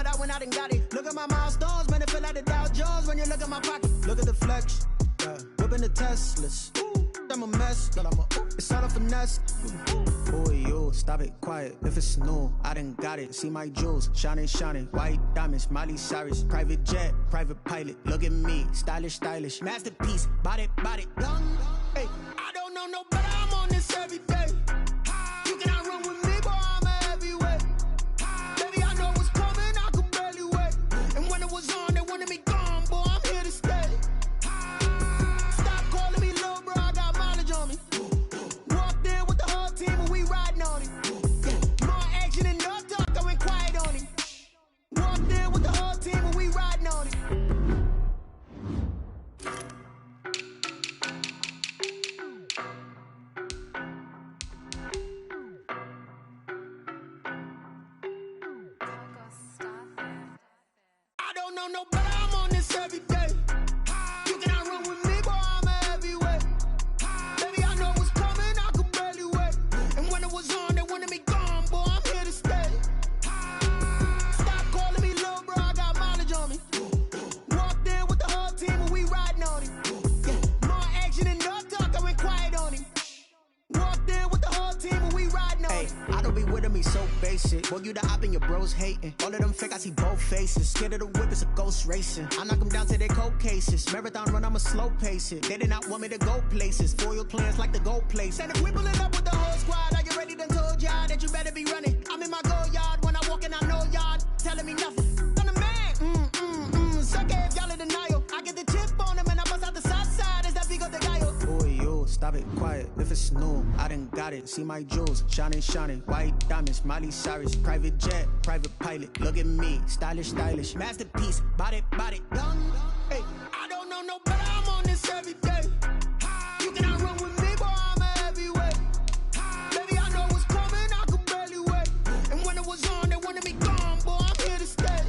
but I went out and got it. Look at my milestones, man, it feel like the Dow Jones when you look at my pocket. Look at the flex, yeah. Whipping the Teslas. I'm a mess, but it's all a finesse. Boy, you stop it, quiet. If it's new, I done got it. See my jewels, shining, shining. White diamonds, Miley Cyrus. Private jet, private pilot. Look at me, stylish, stylish. Masterpiece, body, young. Hey, I don't know no better. I'm on this every day. You cannot run with me, boy. I'm a heavyweight. Baby, I know what's coming. I could barely wait. And when it was on, they wanted me gone, boy. I'm here to stay. No better, I'm on this every day. You cannot run with me, boy, I'm a heavyweight. Baby, I know what's coming, I could barely wait. And when it was on, they wanted me gone, boy, I'm here to stay. Stop calling me little bro, I got mileage on me. Walked in with the whole team and we riding on it. More action and no talk, I went quiet on him. Walked in with the whole team and we riding on it. I don't be with me so basic. Boy, you the op and your bros hating. All of them fake, I see both faces. Scared of the whip, it's a ghost racing. I knock them down to their cold cases. Marathon run, I'ma slow pace it. They did not want me to go places. Foil plans like the go place. And if we pulling up with the whole squad, are you ready? Done told y'all that you better be running. I'm in my go yard. When I walk in, I know y'all telling me nothing. I'm the man. Suck it if y'all in denial. I get the chip on them and I bust out the south side. Is that Vigo de Gallo? Boy, you stop it, quiet. If it's new, I done got it. See my jewels, shining, shining. White diamonds, Miley Cyrus. Private jet, private pilot. Look at me, stylish, stylish. Masterpiece, body, young. Hey, I don't know no better. I'm on this every day. You cannot run with me, boy, I'm a heavyweight. Baby, I know what's coming, I could barely wait. And when it was on, they wanted me gone, boy, I'm here to stay.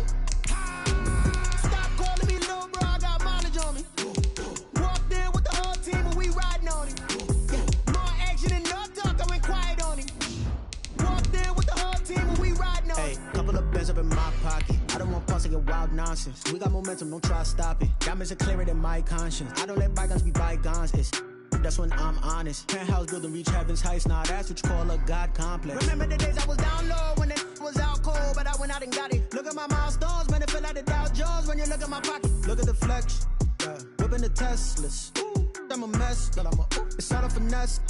Stop calling me little bro, I got mileage on me. Walked in with the whole team and we riding on it. More action and no talk, I went quiet on him. Walked in with the whole team and we riding on it. Hey, couple of bands up in my pocket. I don't want pause to get wild nonsense. We got momentum, don't try to stop it. Diamonds are clearer than my conscience. I don't let bygones be bygones. That's when I'm honest. Penthouse building reach heaven's heights. Nah, that's what you call a God complex. Remember the days I was down low when it was out cold, but I went out and got it. Look at my milestones, man, it feel like the Dow Jones when you look at my pocket. Look at the flex, yeah. Whipping the Teslas. I'm a mess, but it's all a finesse.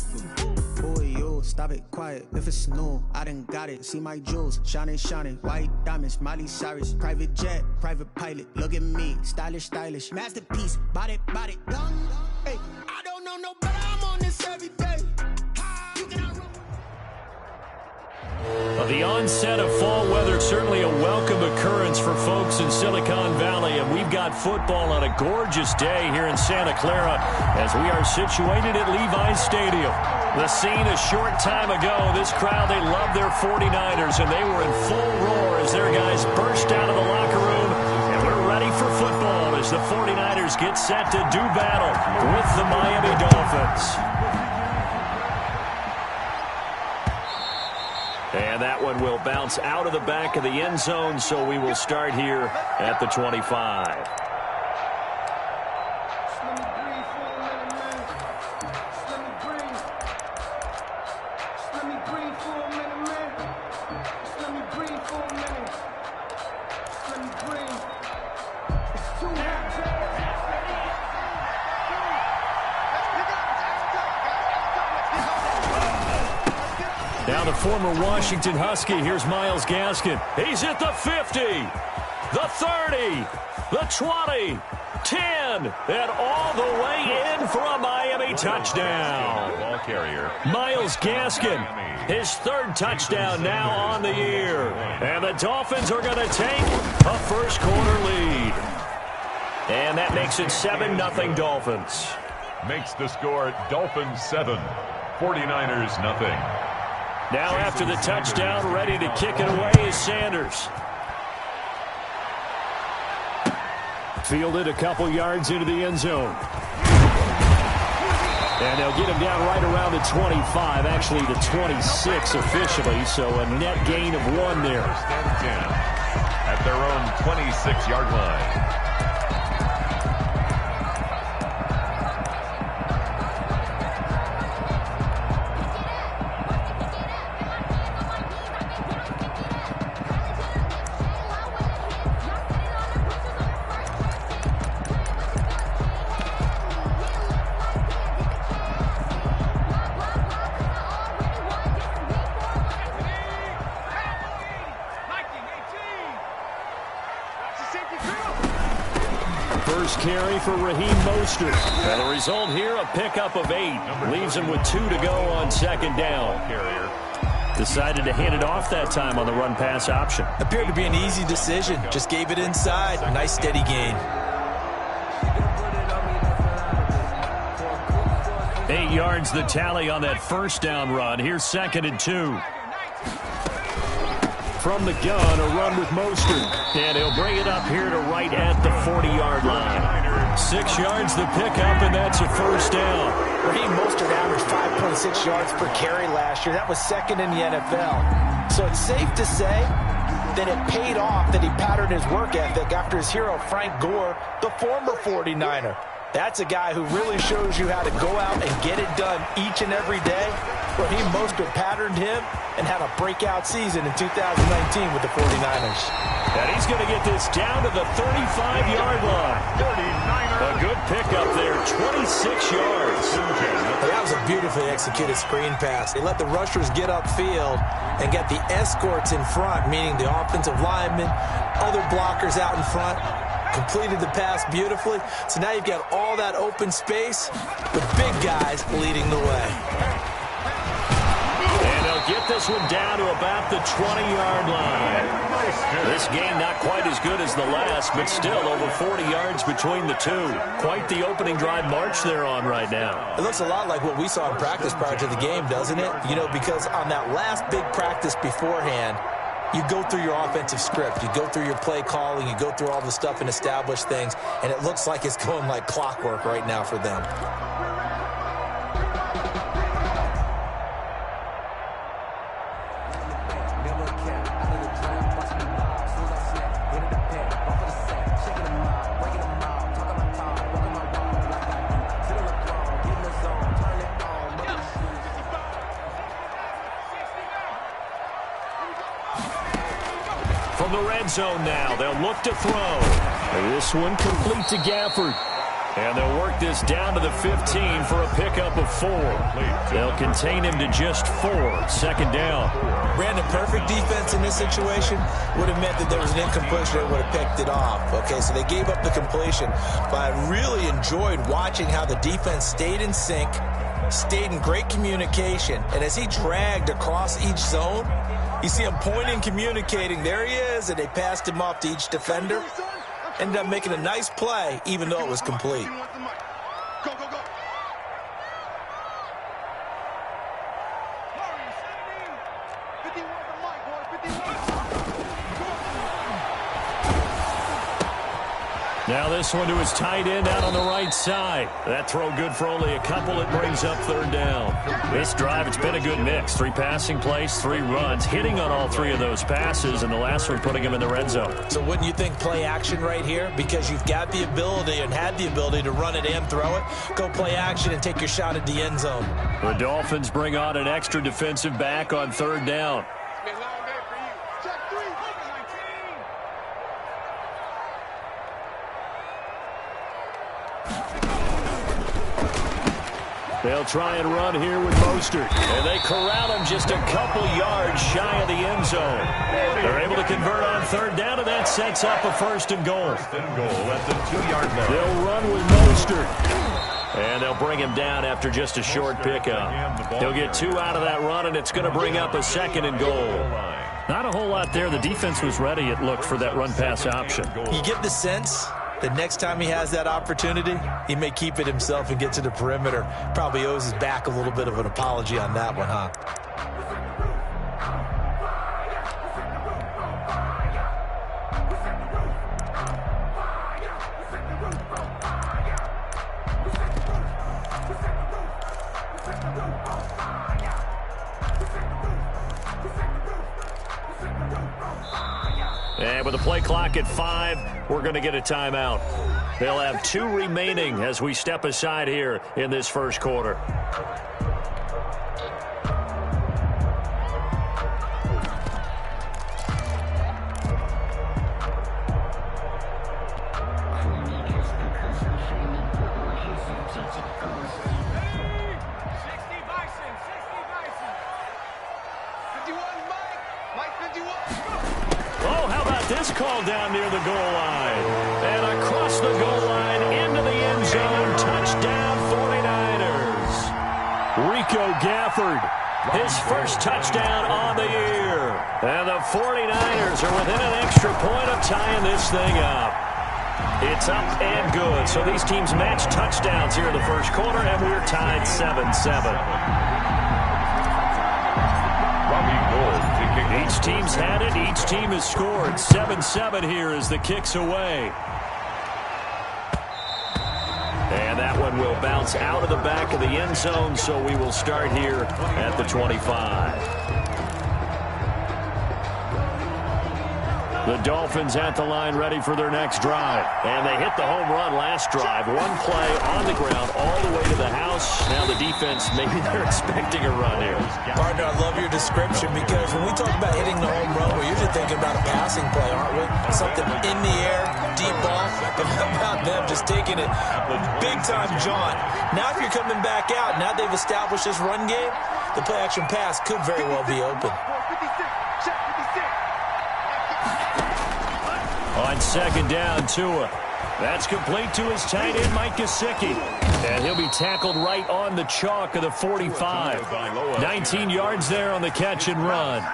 Boy, you stop it, quiet. If it's new, I done got it. See my jewels, shining, shining. White diamonds, Miley Cyrus. Private jet, private pilot. Look at me, stylish, stylish. Masterpiece, body, young. Hey, I don't know no better. I'm on this every day. You cannot run. The onset of fall weather, certainly a welcome occurrence for folks in Silicon Valley, and we've got football on a gorgeous day here in Santa Clara as we are situated at Levi's Stadium. The scene a short time ago, this crowd, they love their 49ers, and they were in full roar as their guys burst out of the locker room, and we're ready for football as the 49ers get set to do battle with the Miami Dolphins. And that one will bounce out of the back of the end zone, so we will start here at the 25. Now the former Washington Husky, here's Myles Gaskin. He's at the 50, the 30, the 20, 10, and all the way in for a Miami touchdown. Ball carrier. Myles Gaskin, his third touchdown now on the year. And the Dolphins are going to take a first quarter lead. And that makes it 7-0 Dolphins. Makes the score Dolphins 7, 49ers nothing. Now after the touchdown, ready to kick it away is Sanders. Fielded a couple yards into the end zone. And they'll get him down right around the 25, actually the 26 officially, so a net gain of 1 there. First and 10 at their own 26-yard line. First carry for Raheem Mostert. And the result here, a pickup of 8. Leaves him with 2 to go on second down. Decided to hand it off that time on the run-pass option. Appeared to be an easy decision. Just gave it inside. Nice steady gain. 8 yards the tally on that first down run. Here's 2nd and 2. From the gun, a run with Mostert. And he'll bring it up here to right at the 40-yard line. 6 yards the pickup, and that's a first down. Raheem Mostert averaged 5.6 yards per carry last year. That was 2nd in the NFL. So it's safe to say that it paid off that he patterned his work ethic after his hero, Frank Gore, the former 49er. That's a guy who really shows you how to go out and get it done each and every day. Raheem Mostert patterned him and had a breakout season in 2019 with the 49ers. And he's going to get this down to the 35-yard line. A good pickup there, 26 yards. That was a beautifully executed screen pass. They let the rushers get upfield and get the escorts in front, meaning the offensive linemen, other blockers out in front. Completed the pass beautifully. So now you've got all that open space with big guys leading the way. And they'll get this one down to about the 20-yard line. This game not quite as good as the last, but still over 40 yards between the two. Quite the opening drive march they're on right now. It looks a lot like what we saw in practice prior to the game, doesn't it? You know, because on that last big practice beforehand, you go through your offensive script. You go through your play calling. You go through all the stuff and establish things. And it looks like it's going like clockwork right now for them. From the red zone now, they'll look to throw. This one complete to Gafford. And they'll work this down to the 15 for a pickup of 4. They'll contain him to just 4. 2nd down. Brandon, perfect defense in this situation would have meant that there was an incompletion that would have picked it off. Okay, so they gave up the completion. But I really enjoyed watching how the defense stayed in sync, stayed in great communication. And as he dragged across each zone, you see him pointing, communicating. There he is, and they passed him off to each defender. Ended up making a nice play, even though it was complete. Now this one to his tight end out on the right side. That throw good for only a couple. It brings up 3rd down. This drive, it's been a good mix. 3 passing plays, 3 runs, hitting on all 3 of those passes, and the last one putting him in the red zone. So wouldn't you think play action right here? Because you've got the ability and had the ability to run it and throw it. Go play action and take your shot at the end zone. The Dolphins bring on an extra defensive back on 3rd down. They'll try and run here with Mostert. And they corral him just a couple yards shy of the end zone. They're able to convert on 3rd down, and that sets up a 1st and goal. 1st and goal at the 2-yard line. They'll run with Mostert. And they'll bring him down after just a short pickup. He'll get 2 out of that run, and it's going to bring up a 2nd and goal. Not a whole lot there. The defense was ready, it looked, for that run-pass option. You get the sense the next time he has that opportunity, he may keep it himself and get to the perimeter. Probably owes his back a little bit of an apology on that one, huh? And with the play clock at 5, we're going to get a timeout. They'll have 2 remaining as we step aside here in this first quarter. This call down near the goal line. And across the goal line into the end zone. Touchdown 49ers. Rico Gafford, his first touchdown on the year. And the 49ers are within an extra point of tying this thing up. It's up and good. So these teams match touchdowns here in the first quarter, and we're tied 7-7. Each team's had it. Each team has scored. 7-7 here as the kick's away. And that one will bounce out of the back of the end zone, so we will start here at the 25. The Dolphins at the line ready for their next drive. And they hit the home run last drive. One play on the ground all the way to the house. Now the defense, maybe they're expecting a run here. Partner, I love your description because when we talk about hitting the home run, we're usually thinking about a passing play, aren't we? Something in the air, deep ball. But how about them just taking it big-time jaunt? Now if you're coming back out, now they've established this run game, the play-action pass could very well be open. On second down, Tua. That's complete to his tight end, Mike Gesicki. And he'll be tackled right on the chalk of the 45. 19 yards there on the catch and run.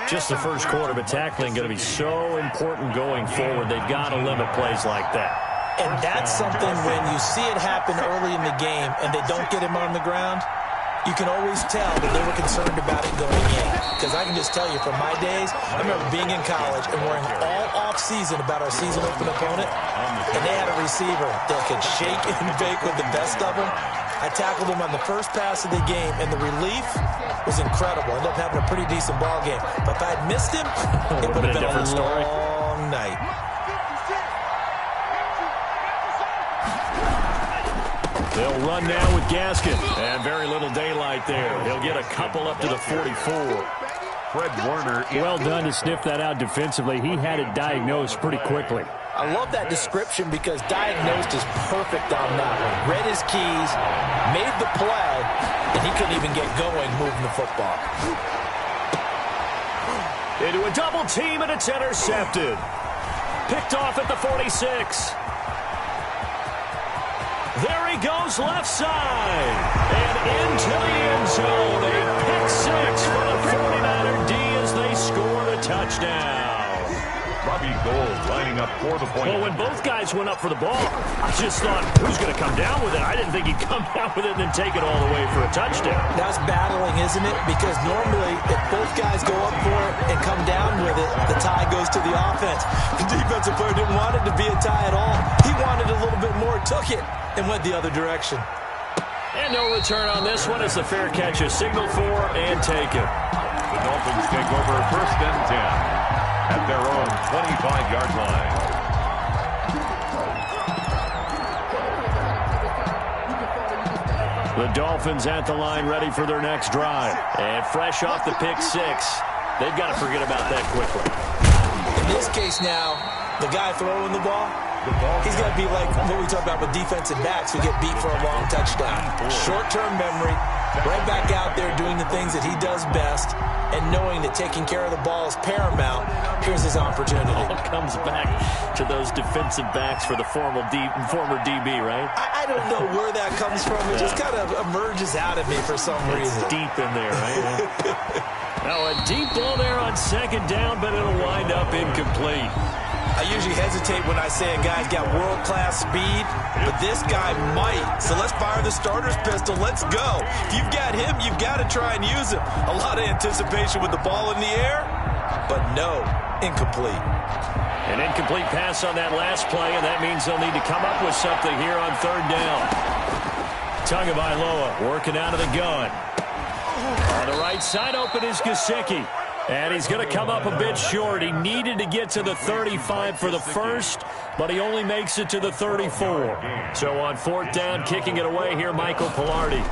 Just the first quarter, but tackling going to be so important going forward. They've got to limit plays like that. And that's something when you see it happen early in the game and they don't get him on the ground, you can always tell that they were concerned about it going in. Because I can just tell you from my days, I remember being in college and worrying all off-season about our season open opponent, and they had a receiver that could shake and bake with the best of them. I tackled him on the first pass of the game, and the relief was incredible. Ended up having a pretty decent ball game. But if I had missed him, it would have been a long night. They'll run now with Gaskin. And very little daylight there. He'll get a couple up to the 44. Fred Warner. Well done to sniff that out defensively. He had it diagnosed pretty quickly. I love that description because diagnosed is perfect on that one. Read his keys, made the play, and he couldn't even get going moving the football. Into a double team, and it's intercepted. Picked off at the 46. There he goes left side. And into the end zone. A pick six for the 49er D as they score the touchdown. Robbie Gould lining up for the point. Well, when both guys went up for the ball, I just thought, who's going to come down with it? I didn't think he'd come down with it and then take it all the way for a touchdown. That's battling, isn't it? Because normally, if both guys go up for it and come down with it, the tie goes to the offense. The defensive player didn't want it to be a tie at all. He wanted a little bit more, took it, and went the other direction. And no return on this one. It's a fair catch, a signal for and taken. The Dolphins take over 1st and 10 at their own 25-yard line. The Dolphins at the line ready for their next drive. And fresh off the pick six, they've got to forget about that quickly. In this case now, the guy throwing the ball, he's got to be like what we talk about with defensive backs who get beat for a long touchdown. Short-term memory, right back out there doing the things that he does best, and knowing that taking care of the ball is paramount. Here's his opportunity. All comes back to those defensive backs for the former DB, right? I don't know where that comes from. It just kind of emerges out of me for some reason. It's deep in there, right? Now a deep ball there on second down, but it'll wind up incomplete. I usually hesitate when I say a guy's got world-class speed, but this guy might. So let's fire the starter's pistol. Let's go. If you've got him, you've got to try and use him. A lot of anticipation with the ball in the air, but no, incomplete. An incomplete pass on that last play, and that means they'll need to come up with something here on third down. Tagovailoa working out of the gun. On the right side, open is Gesicki. And he's going to come up a bit short. He needed to get to the 35 for the first, but he only makes it to the 34. So on fourth down, kicking it away here, Michael Pilardi.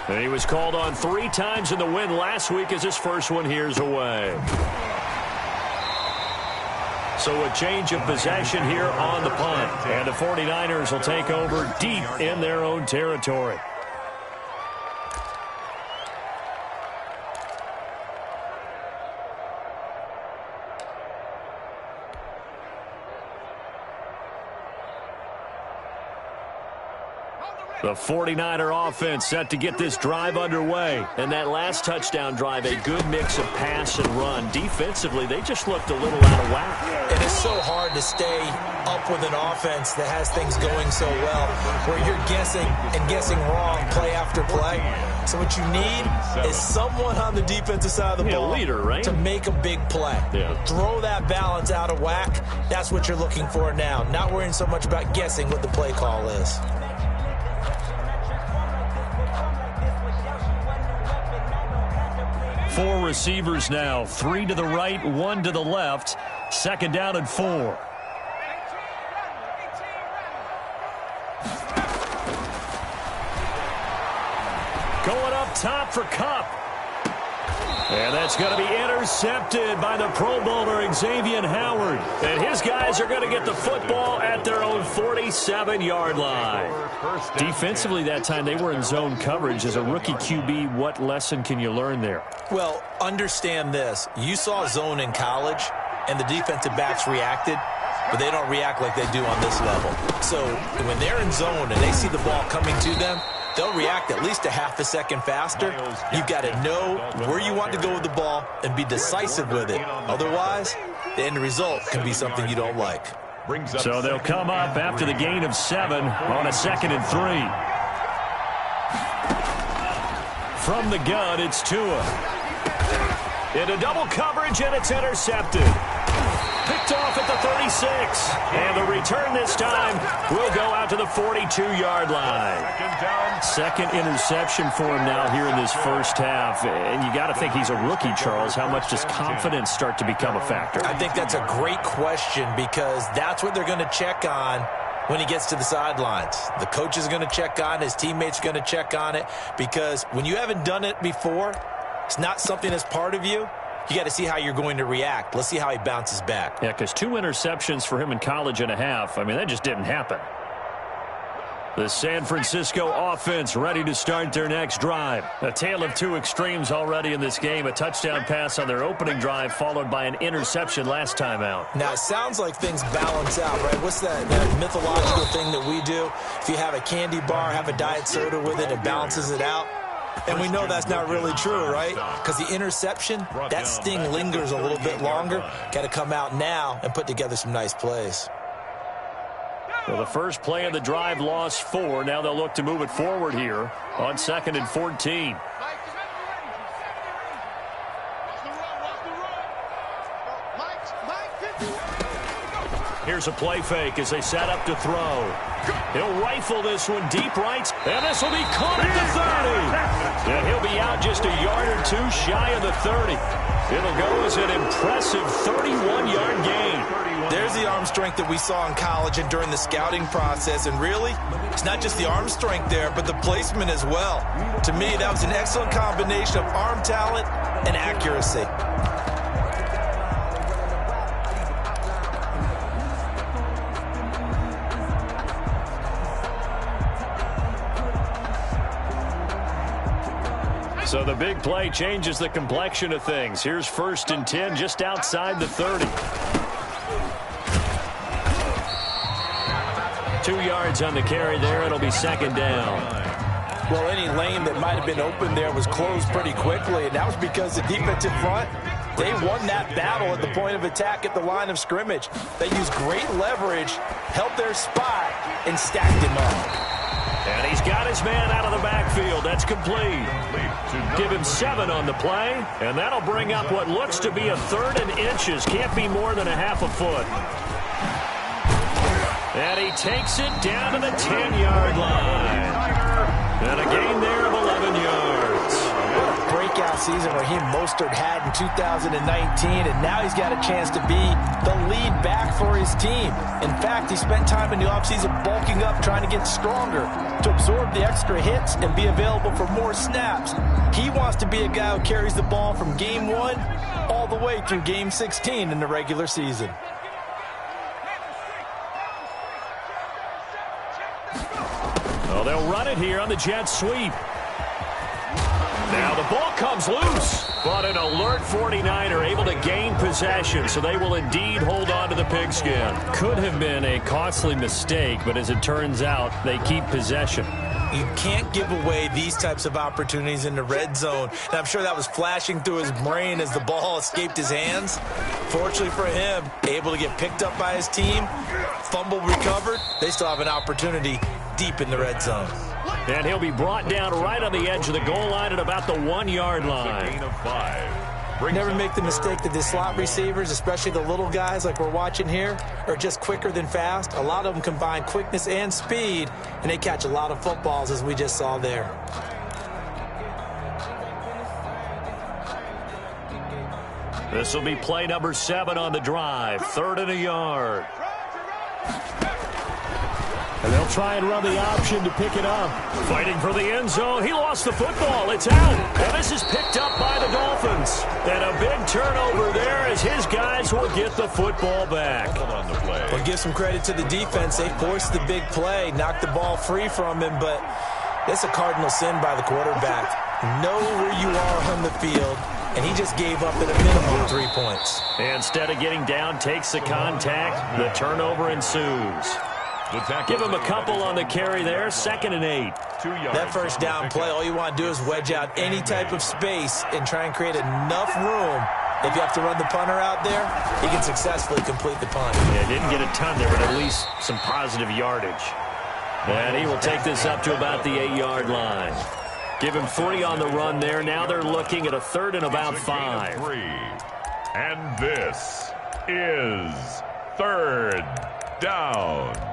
And he was called on 3 times in the win last week as his first one here's away. So a change of possession here on the punt. And the 49ers will take over deep in their own territory. The 49er offense set to get this drive underway. And that last touchdown drive, a good mix of pass and run. Defensively, they just looked a little out of whack. It is so hard to stay up with an offense that has things going so well, where you're guessing and guessing wrong play after play. So what you need is someone on the defensive side of the ball, leader, right? To make a big play. Yeah. Throw that balance out of whack. That's what you're looking for now. Not worrying so much about guessing what the play call is. 4 receivers now, 3 to the right, 1 to the left. Second down and 4. Going up top for Kupp. And that's going to be intercepted by the Pro Bowler Xavier Howard. And his guys are going to get the football at their own 47-yard line. Defensively that time, they were in zone coverage. As a rookie QB, what lesson can you learn there? Well, understand this. You saw zone in college, and the defensive backs reacted, but they don't react like they do on this level. So when they're in zone and they see the ball coming to them, they'll react at least a half a second faster. You've got to know where you want to go with the ball and be decisive with it. Otherwise, the end result can be something you don't like. So they'll come up after the gain of 7 on a 2nd and 3. From the gun, it's Tua. Into double coverage, and it's intercepted. Picked off at the 36. And the return this time will go out to the 42-yard line. Second interception for him now here in this first half. And you got to think he's a rookie, Charles. How much does confidence start to become a factor? I think that's a great question, because that's what they're going to check on when he gets to the sidelines. The coach is going to check on it. His teammates are going to check on it, because when you haven't done it before, it's not something that's part of you. You got to see how you're going to react. Let's see how he bounces back. Yeah, because 2 interceptions for him in college and a half. I mean, that just didn't happen. The San Francisco offense ready to start their next drive. A tale of 2 extremes already in this game. A touchdown pass on their opening drive, followed by an interception last time out. Now, it sounds like things balance out, right? What's that mythological thing that we do? If you have a candy bar, have a diet soda with it, it balances it out. And we know that's not really true, right? Because the interception, that sting lingers a little bit longer. Got to come out now and put together some nice plays. Well, the first play of the drive lost 4. Now they'll look to move it forward here on 2nd and 14. Here's a play fake as they set up to throw. He'll rifle this one deep right, and this will be caught at the 30. And he'll be out just a yard or 2 shy of the 30. It'll go as an impressive 31-yard gain. There's the arm strength that we saw in college and during the scouting process. And really, it's not just the arm strength there, but the placement as well. To me, that was an excellent combination of arm talent and accuracy. So the big play changes the complexion of things. Here's 1st and 10 just outside the 30. 2 yards on the carry there. It'll be 2nd down. Well, any lane that might have been open there was closed pretty quickly, and that was because the defensive front, they won that battle at the point of attack at the line of scrimmage. They used great leverage, held their spot, and stacked him up. And he's got his man out of the backfield. That's complete. Give him 7 on the play, and that'll bring up what looks to be a 3rd and inches. Can't be more than a half a foot. And he takes it down to the 10-yard line. And a gain there of 11 yards. What a breakout breakout season Raheem Mostert had in 2019, and now he's got a chance to be the lead back for his team. In fact, he spent time in the offseason bulking up, trying to get stronger to absorb the extra hits and be available for more snaps. He wants to be a guy who carries the ball from game 1 all the way through game 16 in the regular season. Well, they'll run it here on the jet sweep. Now the ball comes loose, but an alert 49er able to gain possession, so they will indeed hold on to the pigskin. Could have been a costly mistake, but as it turns out, they keep possession. You can't give away these types of opportunities in the red zone. And I'm sure that was flashing through his brain as the ball escaped his hands. Fortunately for him, able to get picked up by his team, fumble recovered. They still have an opportunity deep in the red zone. And he'll be brought down right on the edge of the goal line at about the 1-yard line. Gain of 5. Never make the mistake that the slot receivers, especially the little guys like we're watching here, are just quicker than fast. A lot of them combine quickness and speed, and they catch a lot of footballs, as we just saw there. This will be play number 7 on the drive. 3rd and a yard. And they'll try and run the option to pick it up. Fighting for the end zone. He lost the football. It's out. And this is picked up by the Dolphins. And a big turnover there as his guys will get the football back. Well, give some credit to the defense. They forced the big play, knocked the ball free from him, but it's a cardinal sin by the quarterback. Know where you are on the field, and he just gave up at a minimum 3 points. Instead of getting down, takes the contact. The turnover ensues. Give him a couple on the carry there. 2nd and 8. That first down play, all you want to do is wedge out any type of space and try and create enough room. If you have to run the punter out there, he can successfully complete the punt. Yeah, didn't get a ton there, but at least some positive yardage. And he will take this up to about the 8-yard line. Give him 3 on the run there. Now they're looking at a 3rd and about 5. And this is 3rd down.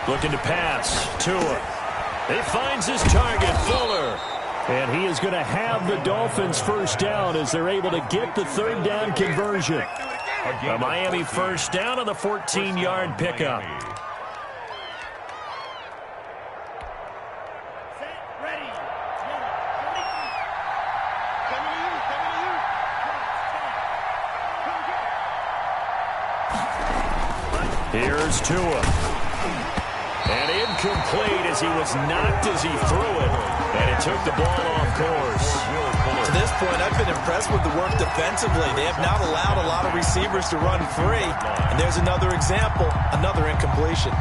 Looking to pass. Tua. He finds his target, Fuller. And he is going to have the Dolphins first down as they're able to get the 3rd down conversion. A Miami first down on the 14-yard pickup. Here's Tua. And incomplete as he was knocked as he threw it. And it took the ball off course. To this point, I've been impressed with the work defensively. They have not allowed a lot of receivers to run free. And there's another example, another incompletion.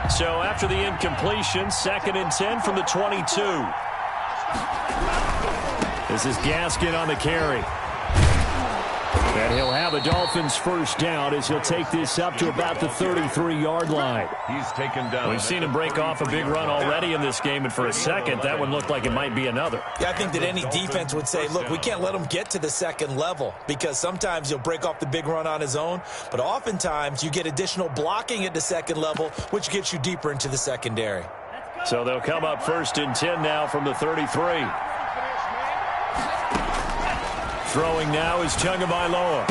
So after the incompletion, 2nd and 10 from the 22. This is Gaskin on the carry. And he'll have a Dolphins first down as he'll take this up to about the 33-yard line. He's taken down. We've seen him break off a big run already in this game, and for a second, that one looked like it might be another. Yeah, I think that any defense would say, look, we can't let him get to the 2nd level because sometimes he'll break off the big run on his own, but oftentimes you get additional blocking at the 2nd level, which gets you deeper into the secondary. So they'll come up 1st and 10 now from the 33. Throwing now is Tagovailoa.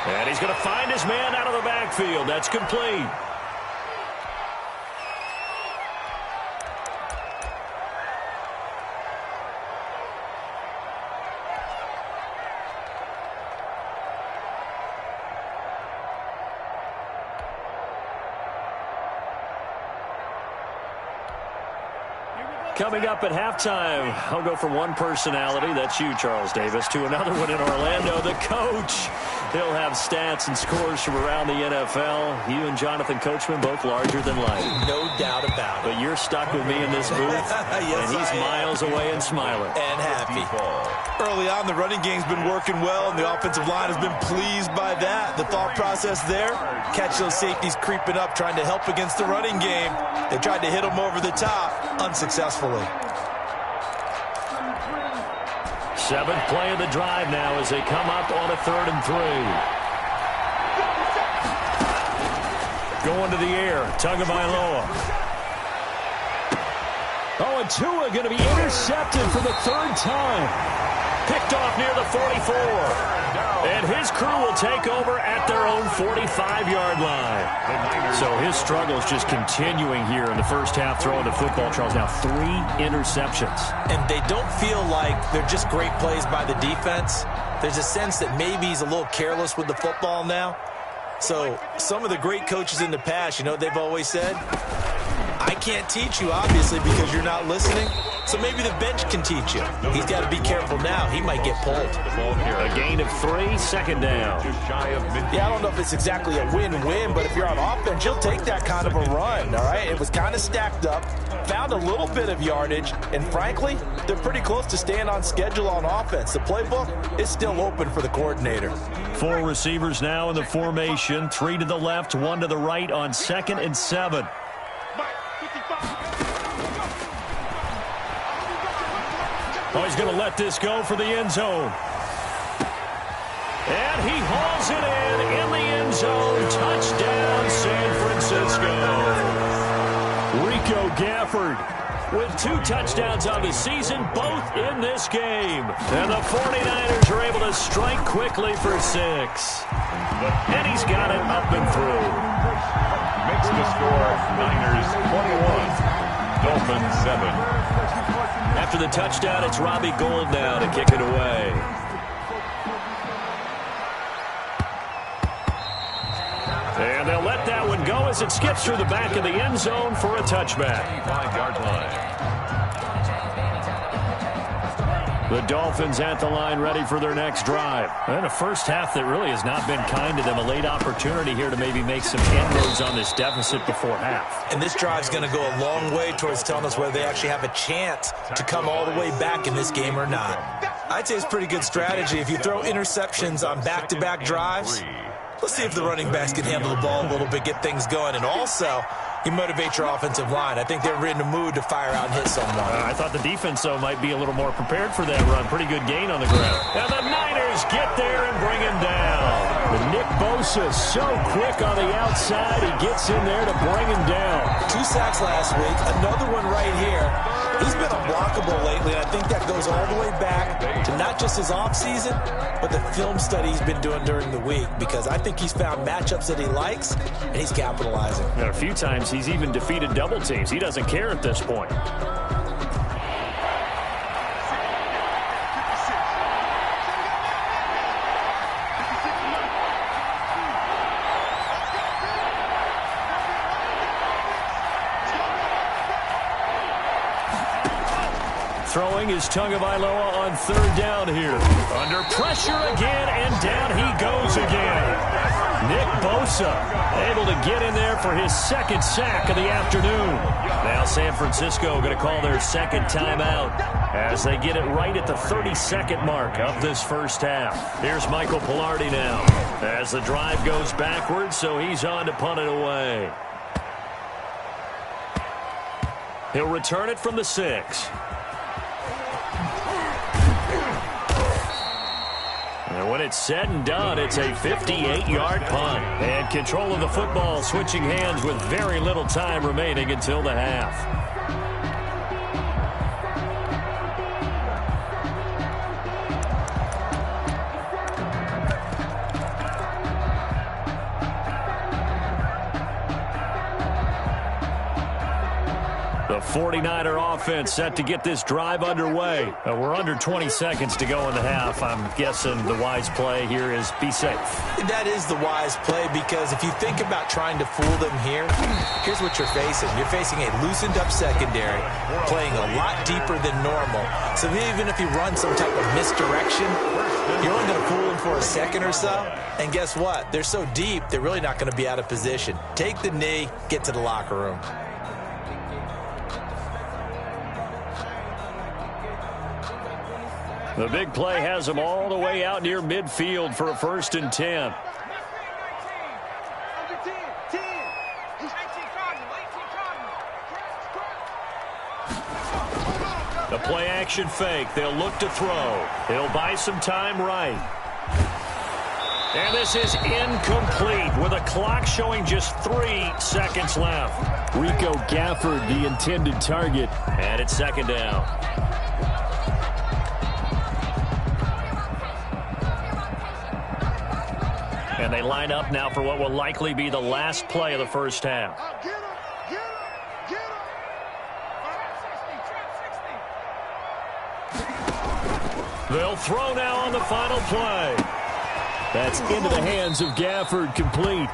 And he's going to find his man out of the backfield. That's complete. Coming up at halftime, I'll go from one personality, that's you, Charles Davis, to another one in Orlando, the coach. He'll have stats and scores from around the NFL. You and Jonathan Coachman, both larger than life. No doubt about it. But you're stuck with me in this booth, yes, and he's miles away and smiling. And happy. Early on, the running game's been working well, and the offensive line has been pleased by that. The thought process there, catch those safeties creeping up, trying to help against the running game. They tried to hit them over the top, unsuccessfully. Seventh play of the drive now as they come up on a 3rd and 3. Going to the air, Tagovailoa. Oh, and Tua going to be intercepted for the 3rd time. Picked off near the 44. And his crew will take over at their own 45-yard line. So his struggles just continuing here in the first half throwing the football, Charles. Now 3 interceptions. And they don't feel like they're just great plays by the defense. There's a sense that maybe he's a little careless with the football now. So some of the great coaches in the past, you know, they've always said, I can't teach you, obviously, because you're not listening. So maybe the bench can teach you. He's got to be careful now. He might get pulled. A gain of 3, 2nd down. Yeah, I don't know if it's exactly a win-win, but if you're on offense, you'll take that kind of a run, all right? It was kind of stacked up, found a little bit of yardage, and frankly, they're pretty close to staying on schedule on offense. The playbook is still open for the coordinator. 4 receivers now in the formation. 3 to the left, 1 to the right on 2nd and 7. Oh, he's going to let this go for the end zone. And he hauls it in the end zone. Touchdown, San Francisco. Rico Gafford with 2 touchdowns on the season, both in this game. And the 49ers are able to strike quickly for 6. And he's got it up and through. Makes the score Niners 21, Dolphins 7. After the touchdown, it's Robbie Gould now to kick it away. And they'll let that one go as it skips through the back of the end zone for a touchback. 5-yard line. The Dolphins at the line ready for their next drive. And a first half that really has not been kind to them. A late opportunity here to maybe make some inroads on this deficit before half. And this drive's going to go a long way towards telling us whether they actually have a chance to come all the way back in this game or not. I'd say it's pretty good strategy. If you throw interceptions on back-to-back drives, let's see if the running backs can handle the ball a little bit, get things going. And also, you motivate your offensive line. I think they're in the mood to fire out and hit someone. I thought the defense, though, might be a little more prepared for that run. Pretty good gain on the ground. And the Niners get there and bring him down. But Nick Bosa so quick on the outside. He gets in there to bring him down. 2 sacks last week. Another one right here. He's been unblockable lately, and I think that goes all the way back to not just his offseason, but the film study he's been doing during the week, because I think he's found matchups that he likes, and he's capitalizing. And a few times he's even defeated double teams. He doesn't care at this point. Throwing is Tagovailoa on 3rd down here. Under pressure again, and down he goes again. Nick Bosa able to get in there for his 2nd sack of the afternoon. Now San Francisco going to call their 2nd timeout as they get it right at the 32nd mark of this first half. Here's Michael Pilardi now as the drive goes backwards, so he's on to punt it away. He'll return it from the 6. And when it's said and done, it's a 58-yard punt. And control of the football switching hands with very little time remaining until the half. The 49er offense set to get this drive underway. We're under 20 seconds to go in the half. I'm guessing the wise play here is be safe. That is the wise play, because if you think about trying to fool them here, here's what you're facing. You're facing a loosened up secondary, playing a lot deeper than normal. So even if you run some type of misdirection, you're only going to fool them for a second or so. And guess what? They're so deep, they're really not going to be out of position. Take the knee, get to the locker room. The big play has them all the way out near midfield for a 1st and 10. The play action fake. They'll look to throw. He'll buy some time right. And this is incomplete with a clock showing just 3 seconds left. Rico Gafford, the intended target. And it's second down. And they line up now for what will likely be the last play of the first half. They'll throw now on the final play. That's into the hands of Gafford, complete.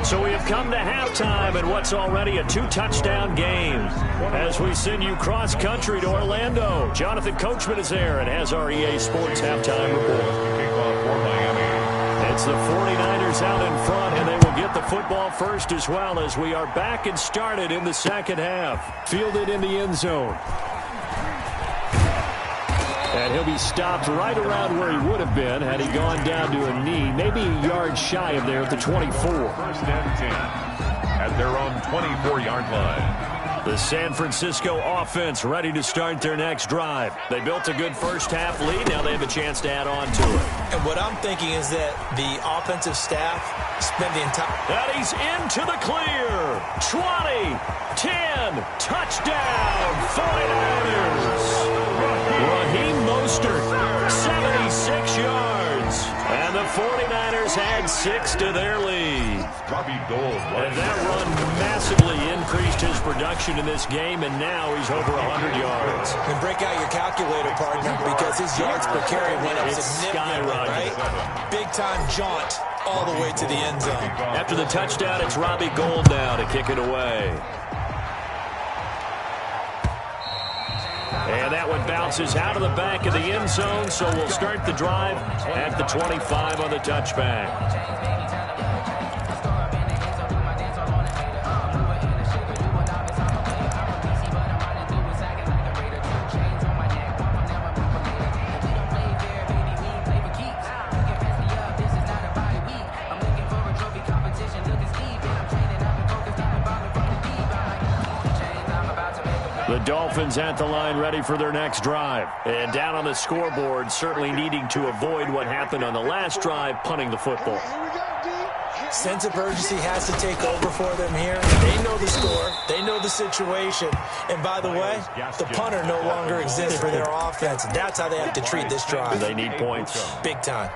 So we have come to halftime in what's already a 2-touchdown game. As we send you cross-country to Orlando, Jonathan Coachman is there and has our EA Sports halftime report. It's the 49ers out in front, and they will get the football first as well as we are back and started in the second half. Fielded in the end zone. And he'll be stopped right around where he would have been had he gone down to a knee, maybe a yard shy of there at the 24. First and 10 at their own 24-yard line. The San Francisco offense ready to start their next drive. They built a good first-half lead. Now they have a chance to add on to it. And what I'm thinking is that the offensive staff spend the entire... And he's into the clear. 20, 10, touchdown, 49ers. Raheem Mostert, 76 yards. And the 49ers add 6 to their lead. And that run massively increased his production in this game, and now he's over 100 yards. And break out your calculator, partner, because his yards per carry went up significantly, right? Big-time jaunt all the way to the end zone. After the touchdown, it's Robbie Gould now to kick it away. And that one bounces out of the back of the end zone, so we'll start the drive at the 25 on the touchback. The Dolphins at the line ready for their next drive. And down on the scoreboard, certainly needing to avoid what happened on the last drive, punting the football. Sense of urgency has to take over for them here. They know the score. They know the situation. And by the way, the punter no longer exists for their offense. That's how they have to treat this drive. They need points. Big time.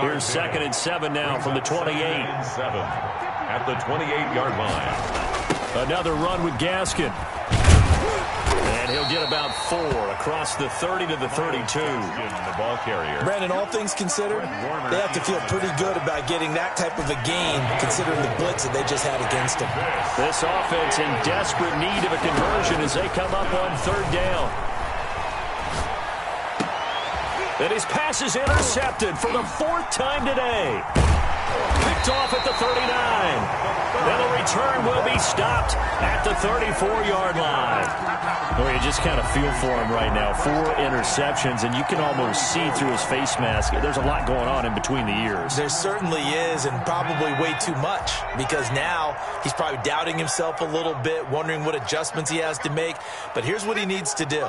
Here's 2nd and 7 now from the 28. At the 28-yard line. Another run with Gaskin. And he'll get about 4 across the 30 to the 32. The ball carrier. Brandon, all things considered, they have to feel pretty good about getting that type of a gain, considering the blitz that they just had against them. This offense in desperate need of a conversion as they come up on 3rd down. And his pass is intercepted for the 4th time today. Picked off at the 39. Then the return will be stopped at the 34-yard line. Well, you just kind of feel for him right now. 4 interceptions, and you can almost see through his face mask. There's a lot going on in between the ears. There certainly is, and probably way too much, because now he's probably doubting himself a little bit, wondering what adjustments he has to make. But here's what he needs to do.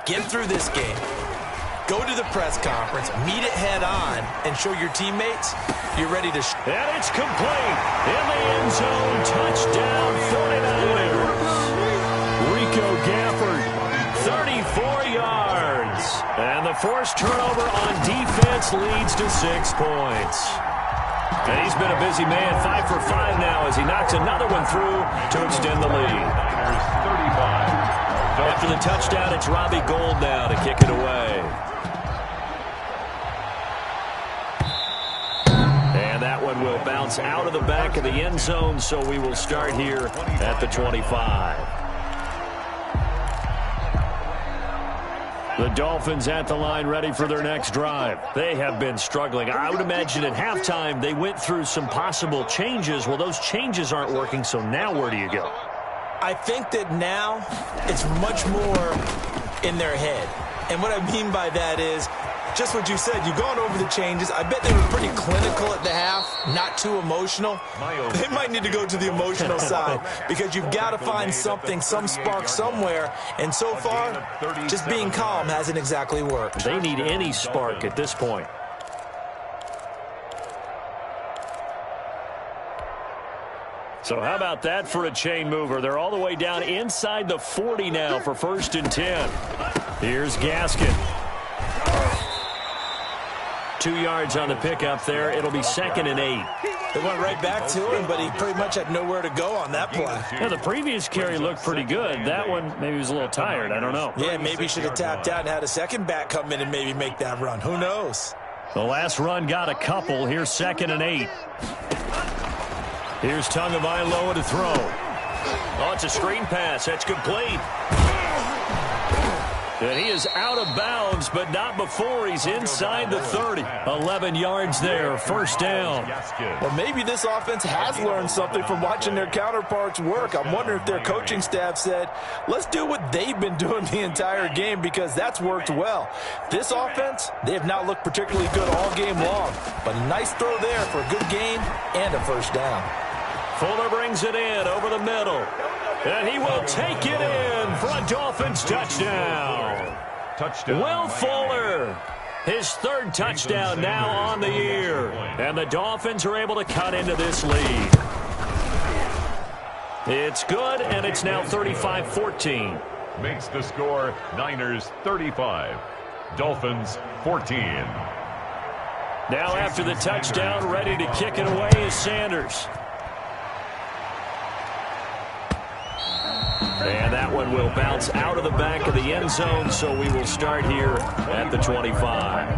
Get through this game. Go to the press conference, meet it head-on, and show your teammates you're ready to... And it's complete. In the end zone, touchdown 49ers. Rico Gafford, 34 yards. And the forced turnover on defense leads to 6 points. And he's been a busy man, 5 for 5 now as he knocks another one through to extend the lead. After the touchdown, it's Robbie Gould now to kick it away. And that one will bounce out of the back of the end zone, so we will start here at the 25. The Dolphins at the line ready for their next drive. They have been struggling. I would imagine at halftime they went through some possible changes. Well, those changes aren't working, so now where do you go? I think that now it's much more in their head. And what I mean by that is just what you said. You've gone over the changes. I bet they were pretty clinical at the half. not too emotional, they might need to go to the emotional side because you've got to find something, some spark somewhere. And so far, just being calm hasn't exactly worked. They need any spark at this point. So how about that for a chain mover? They're all the way down inside the 40 now for 1st and 10. Here's Gaskin. 2 yards on the pickup there. It'll be 2nd and 8. They went right back to him, but he pretty much had nowhere to go on that play. Yeah, the previous carry looked pretty good. That one, maybe he was a little tired. I don't know. Yeah, maybe he should have tapped out and had a second back come in and maybe make that run. Who knows? The last run got a couple. Here's 2nd and 8. Here's Tagovailoa to throw. Oh, it's a screen pass. That's complete. And he is out of bounds, but not before he's inside the 30. 11 yards there, 1st down. Well, maybe this offense has learned something from watching their counterparts work. I'm wondering if their coaching staff said, let's do what they've been doing the entire game because that's worked well. This offense, they have not looked particularly good all game long, but a nice throw there for a good gain and a 1st down. Fuller brings it in over the middle. And he will take it in for a Dolphins touchdown. Will Fuller, his 3rd touchdown now on the year. And the Dolphins are able to cut into this lead. It's good, and it's now 35-14. Makes the score Niners 35, Dolphins 14. Now after the touchdown, ready to kick it away is Sanders. And that one will bounce out of the back of the end zone, so we will start here at the 25.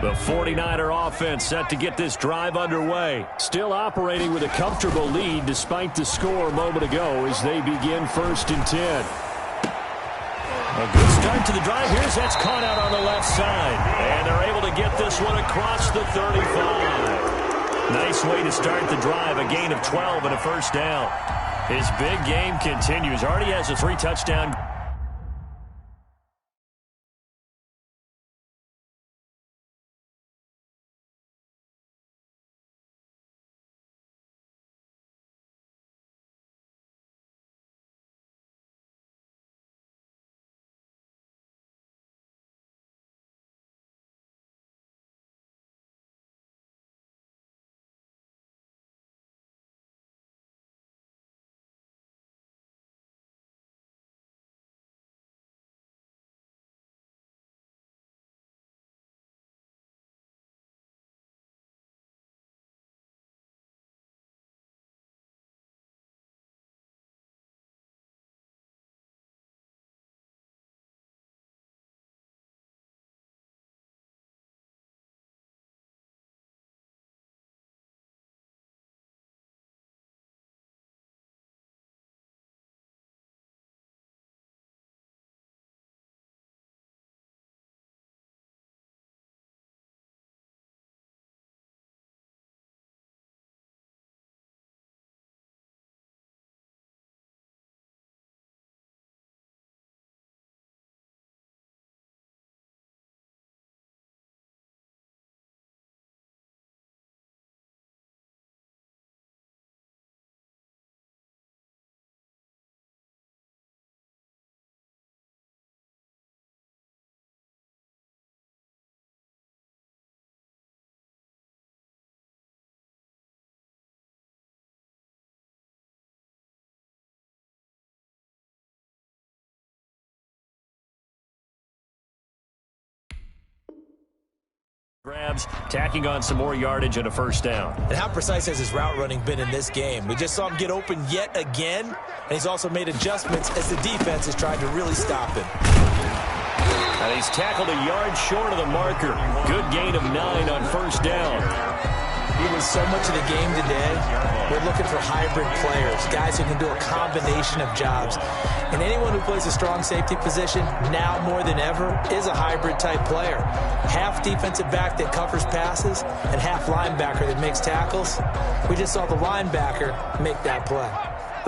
The 49er offense set to get this drive underway. Still operating with a comfortable lead despite the score a moment ago as they begin 1st and 10. A good start to the drive. Here's that's caught out on the left side. And they're able to get this one across the 35. Nice way to start the drive. A gain of 12 and a 1st down. His big game continues. Already has a 3-touchdown. Grabs, tacking on some more yardage and a 1st down. And how precise has his route running been in this game? We just saw him get open yet again, and he's also made adjustments as the defense has tried to really stop him. And he's tackled a yard short of the marker. Good gain of 9 on 1st down. Even so much of the game today, we're looking for hybrid players, guys who can do a combination of jobs. And anyone who plays a strong safety position, now more than ever, is a hybrid-type player. Half defensive back that covers passes and half linebacker that makes tackles. We just saw the linebacker make that play.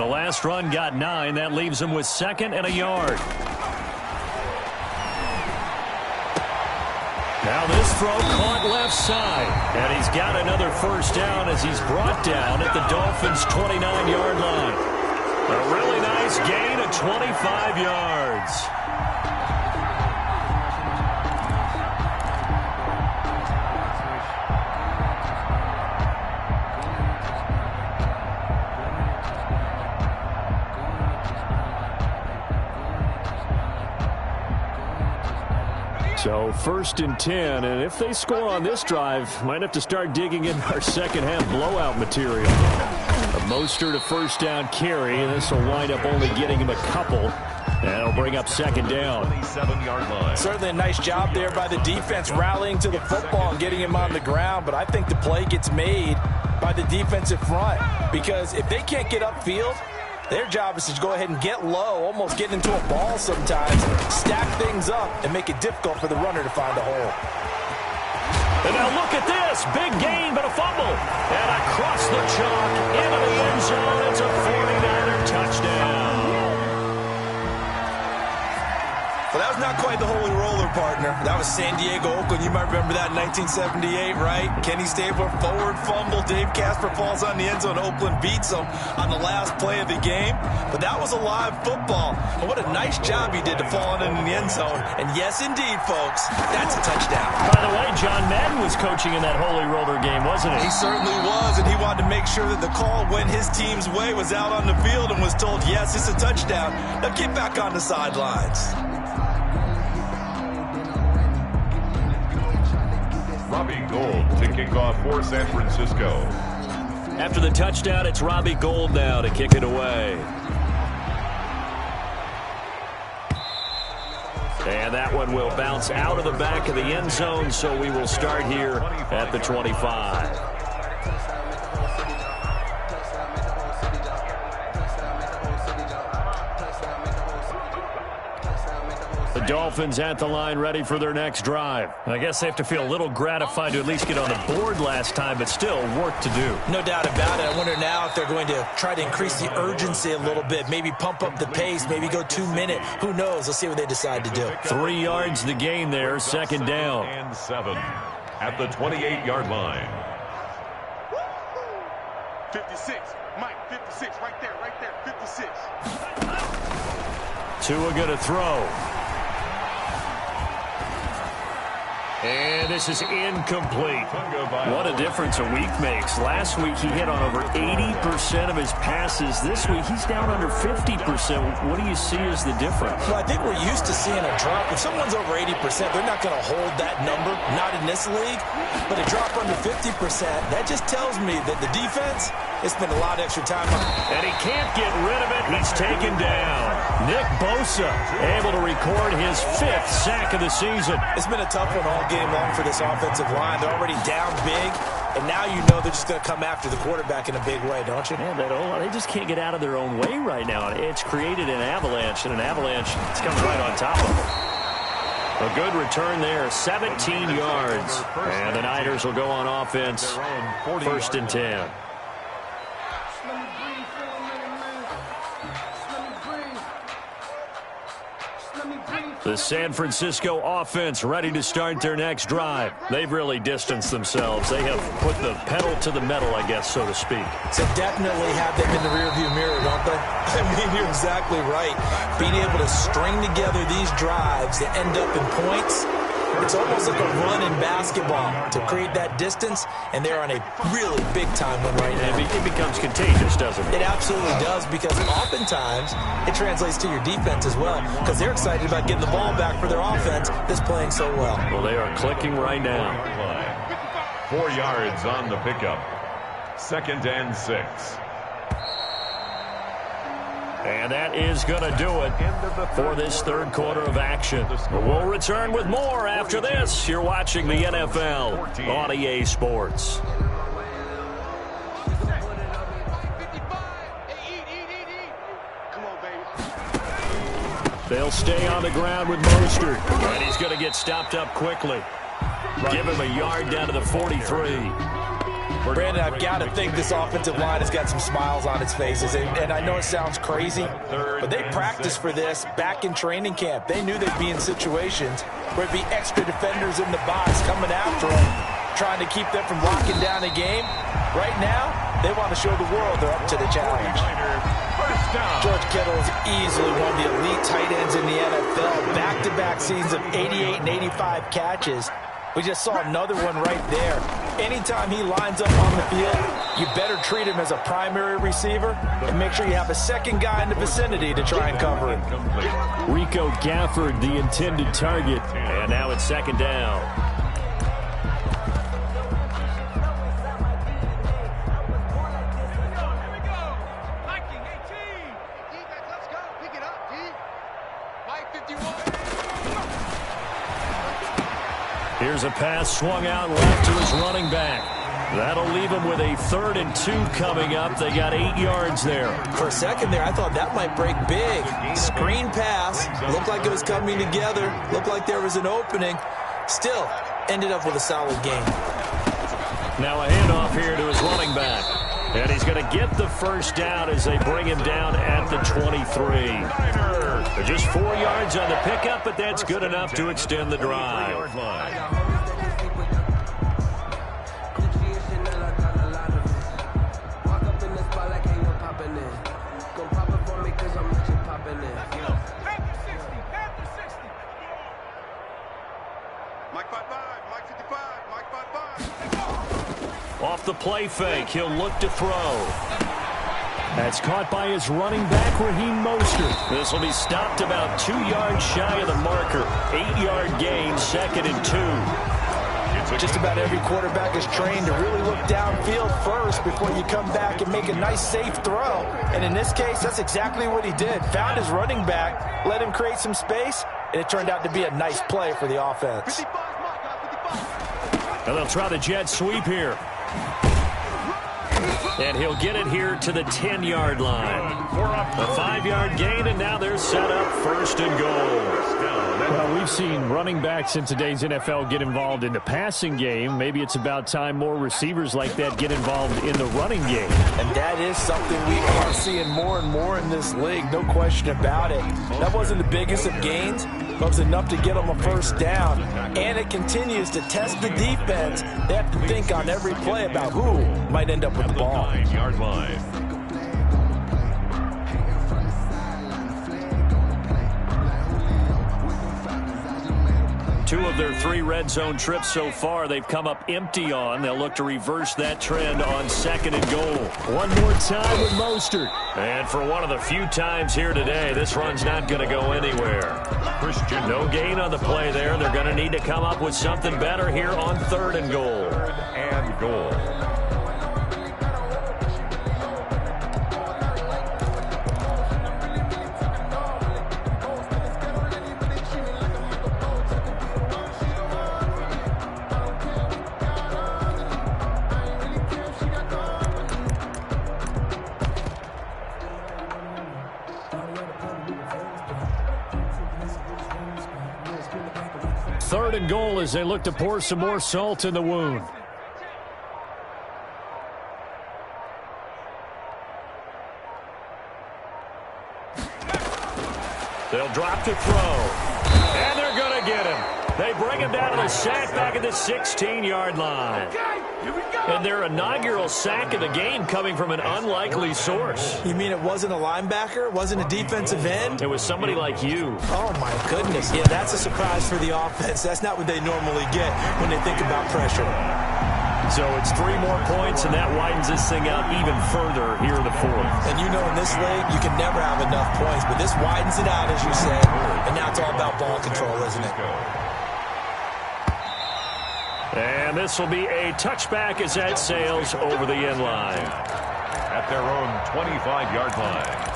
The last run got 9. That leaves him with 2nd and a yard. Now this throw caught left side. And he's got another first down as he's brought down at the Dolphins' 29-yard line. A really nice gain of 25 yards. So 1st and 10, and if they score on this drive, might have to start digging in our second-half blowout material. A Mostert, a first down carry, and this will wind up only getting him a couple. And it'll bring up 2nd down. 27-yard line. Certainly a nice job there by the defense rallying to the football and getting him on the ground, but I think the play gets made by the defensive front because if they can't get upfield, their job is to go ahead and get low, almost get into a ball sometimes, stack things up, and make it difficult for the runner to find a hole. And now look at this. Big gain, but a fumble. And across the chalk, into the end zone. It's a 49er touchdown. Well, that was not quite the holy roller, partner. That was San Diego, Oakland. You might remember that in 1978, right? Kenny Stabler, forward fumble. Dave Casper falls on the end zone. Oakland beats him on the last play of the game. But that was a live football. And what a nice job he did to fall on into the end zone. And yes, indeed, folks, that's a touchdown. By the way, John Madden was coaching in that holy roller game, wasn't he? He certainly was, and he wanted to make sure that the call went his team's way, was out on the field and was told, yes, it's a touchdown. Now get back on the sidelines. Robbie Gould to kick off for San Francisco. After the touchdown, it's Robbie Gould now to kick it away. And that one will bounce out of the back of the end zone, so we will start here at the 25. The Dolphins at the line ready for their next drive. I guess they have to feel a little gratified to at least get on the board last time, but still work to do. No doubt about it. I wonder now if they're going to try to increase the urgency a little bit, maybe pump up the pace, maybe go 2-minute. Who knows? Let's see what they decide to do. 3 yards the gain there, 2nd down. And 7 at the 28-yard line. 56, Mike, 56, right there, 56. Tua going to throw. And this is incomplete. What a difference a week makes. Last week he hit on over 80% of his passes. This week he's down under 50%. What do you see as the difference? Well, I think we're used to seeing a drop. If someone's over 80%, they're not going to hold that number, not in this league. But a drop under 50%, that just tells me that the defense has spent a lot of extra time on it. And he can't get rid of it. He's taken down. Nick Bosa able to record his 5th sack of the season. It's been a tough one all game long for this offensive line. They're already down big, and now you know they're just going to come after the quarterback in a big way, don't you? Yeah, they just can't get out of their own way right now. It's created an avalanche, and an avalanche is coming right on top of them. A good return there, 17 yards. And the Niners will go on offense, 1st and 10. The San Francisco offense ready to start their next drive. They've really distanced themselves. They have put the pedal to the metal, I guess, so to speak. So definitely have them in the rearview mirror, don't they? I mean, you're exactly right. Being able to string together these drives that end up in points, it's almost like a run in basketball to create that distance, and they're on a really big-time one right now. It becomes contagious, doesn't it? It absolutely does, because oftentimes it translates to your defense as well, because they're excited about getting the ball back for their offense that's playing so well. Well, they are clicking right now. 4 yards on the pickup. 2nd and 6. And that is going to do it for this 3rd quarter of action. We'll return with more after this. You're watching the NFL on EA Sports. They'll stay on the ground with Mostert. And he's going to get stopped up quickly. Give him a yard down to the 43. Brandon, I've got to think this offensive line has got some smiles on its faces. And I know it sounds crazy, but they practiced for this back in training camp. They knew they'd be in situations where it'd be extra defenders in the box coming after them, trying to keep them from locking down a game. Right now, they want to show the world they're up to the challenge. George Kittle has easily one of the elite tight ends in the NFL. Back-to-back seasons of 88 and 85 catches. We just saw another one right there. Anytime he lines up on the field, you better treat him as a primary receiver and make sure you have a second guy in the vicinity to try and cover him. Rico Gafford, the intended target. And now it's second down. Here's a pass swung out left to his running back. That'll leave him with a 3rd and 2 coming up. They got 8 yards there. For a second there, I thought that might break big. Screen pass. Looked like it was coming together. Looked like there was an opening. Still, ended up with a solid game. Now a handoff here to his running back. And he's going to get the first down as they bring him down at the 23. Just 4 yards on the pickup, but that's good enough to extend the drive. Off the play fake, he'll look to throw. That's caught by his running back, Raheem Mostert. This will be stopped about 2 yards shy of the marker. 8-yard gain, 2nd and 2. Just about every quarterback is trained to really look downfield first before you come back and make a nice, safe throw. And in this case, that's exactly what he did. Found his running back, let him create some space, and it turned out to be a nice play for the offense. And they'll try the jet sweep here. And he'll get it here to the 10-yard line. A 5-yard gain, and now they're set up 1st and goal. Well, we've seen running backs in today's NFL get involved in the passing game. Maybe it's about time more receivers like that get involved in the running game. And that is something we are seeing more and more in this league, no question about it. That wasn't the biggest of gains, but it was enough to get them a first down. And it continues to test the defense. They have to think on every play about who might end up with the ball. 9-yard line. Two of their 3 red zone trips so far, they've come up empty on. They'll look to reverse that trend on 2nd and goal. One more time with Mostert. And for one of the few times here today, this run's not going to go anywhere. Christian. No gain on the play there. They're going to need to come up with something better here on 3rd and goal. 3rd and goal. Third and goal as they look to pour some more salt in the wound. They'll drop to throw. And they're going to get him. They bring him down to the sack back at the 16-yard line. And their inaugural sack of the game coming from an unlikely source. You mean it wasn't a linebacker? It wasn't a defensive end? It was somebody like you. Oh, my goodness. Yeah, that's a surprise for the offense. That's not what they normally get when they think about pressure. So it's 3 more points, and that widens this thing out even further here in the 4th. And you know in this league, you can never have enough points, but this widens it out, as you said. And now it's all about ball control, isn't it? And this will be a touchback as that sails over the end line. At their own 25-yard line.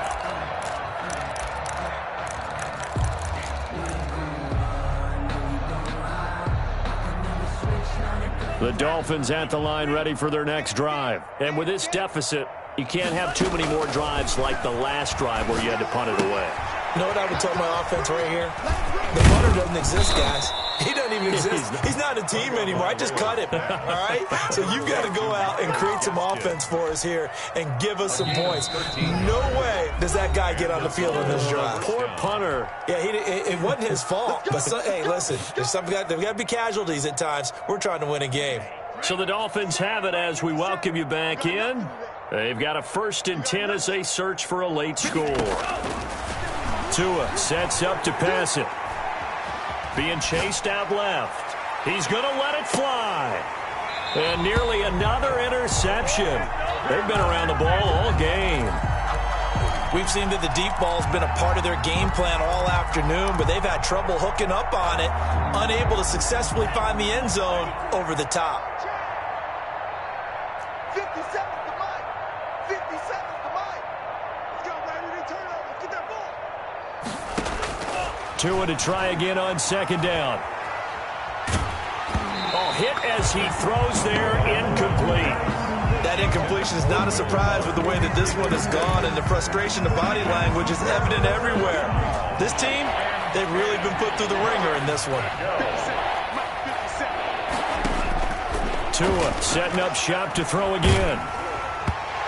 The Dolphins at the line ready for their next drive. And with this deficit, you can't have too many more drives like the last drive where you had to punt it away. You know what I would tell my offense right here? The punter doesn't exist, guys. He doesn't even exist. He's not a team anymore. I just cut him, all right? So you've got to go out and create some offense for us here and give us some points. No way does that guy get on the field on this drive. Poor punter. Yeah, it wasn't his fault. But, hey, listen, there's got to be casualties at times. We're trying to win a game. So the Dolphins have it as we welcome you back in. They've got a 1st and 10 as they search for a late score. Tua sets up to pass it. Being chased out left. He's going to let it fly. And nearly another interception. They've been around the ball all game. We've seen that the deep ball's been a part of their game plan all afternoon, but they've had trouble hooking up on it, unable to successfully find the end zone over the top. 57's the mic. 57's the mic. Let's go, baby. Return over. Let's get that ball. Tua to try again on 2nd down. Oh, hit as he throws there, incomplete. That incompletion is not a surprise with the way that this one has gone, and the frustration of body language is evident everywhere. This team, they've really been put through the ringer in this one. 57. Tua setting up shop to throw again.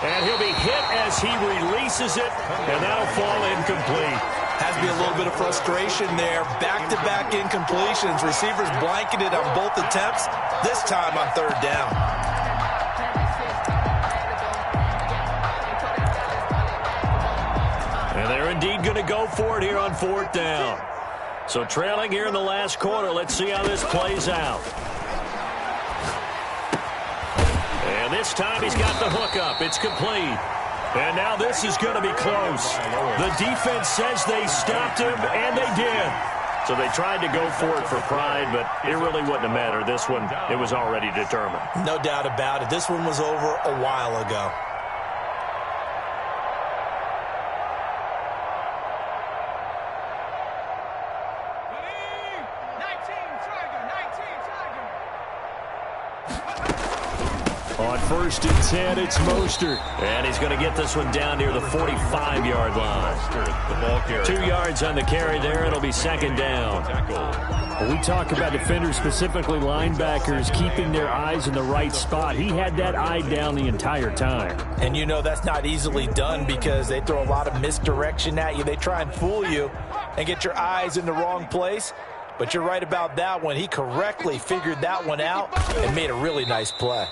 And he'll be hit as he releases it, and that'll fall incomplete. Has to be a little bit of frustration there. Back-to-back incompletions. Receivers blanketed on both attempts, this time on 3rd down. And they're indeed going to go for it here on 4th down. So trailing here in the last quarter. Let's see how this plays out. And this time he's got the hook up. It's complete. And now this is going to be close. The defense says they stopped him, and they did. So they tried to go for it for pride, but it really wouldn't have mattered. This one, it was already determined. No doubt about it. This one was over a while ago. On 1st and 10, it's Mostert. And he's going to get this one down near the 45-yard line. 2 yards on the carry there. It'll be 2nd down. When we talk about defenders, specifically linebackers, keeping their eyes in the right spot, he had that eye down the entire time. And you know that's not easily done because they throw a lot of misdirection at you. They try and fool you and get your eyes in the wrong place. But you're right about that one. He correctly figured that one out and made a really nice play.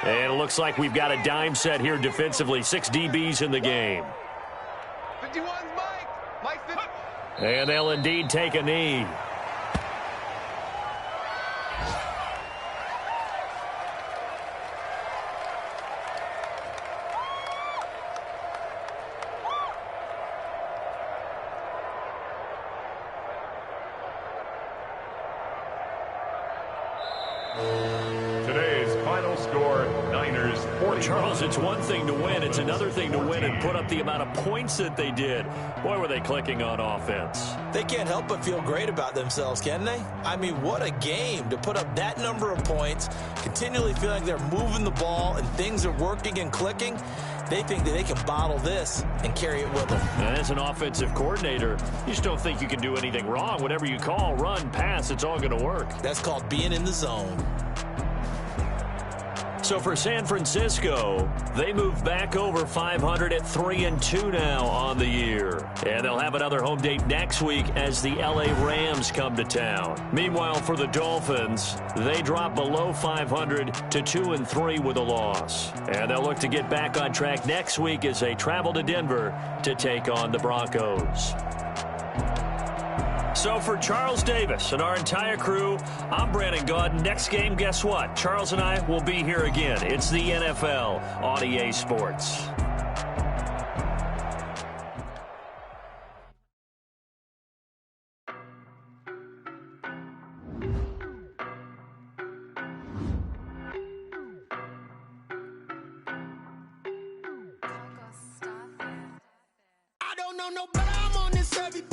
And it looks like we've got a dime set here defensively. 6 DBs in the game. 51's Mike. Mike 50. And they'll indeed take a knee. Today's final score, Niners 40. Charles, it's one thing to win. It's another thing to win and put up the amount of points that they did. Boy, were they clicking on offense. They can't help but feel great about themselves, can they? I mean, what a game to put up that number of points, continually feel like they're moving the ball and things are working and clicking. They think that they can bottle this and carry it with them. And as an offensive coordinator, you just don't think you can do anything wrong. Whatever you call, run, pass, it's all going to work. That's called being in the zone. So for San Francisco, they move back over 500 at 3-2 now on the year. And they'll have another home date next week as the LA Rams come to town. Meanwhile, for the Dolphins, they drop below 500 to 2-3 with a loss. And they'll look to get back on track next week as they travel to Denver to take on the Broncos. So for Charles Davis and our entire crew, I'm Brandon Gaudin. Next game, guess what? Charles and I will be here again. It's the NFL on EA Sports. I don't know no better, I'm on this every day.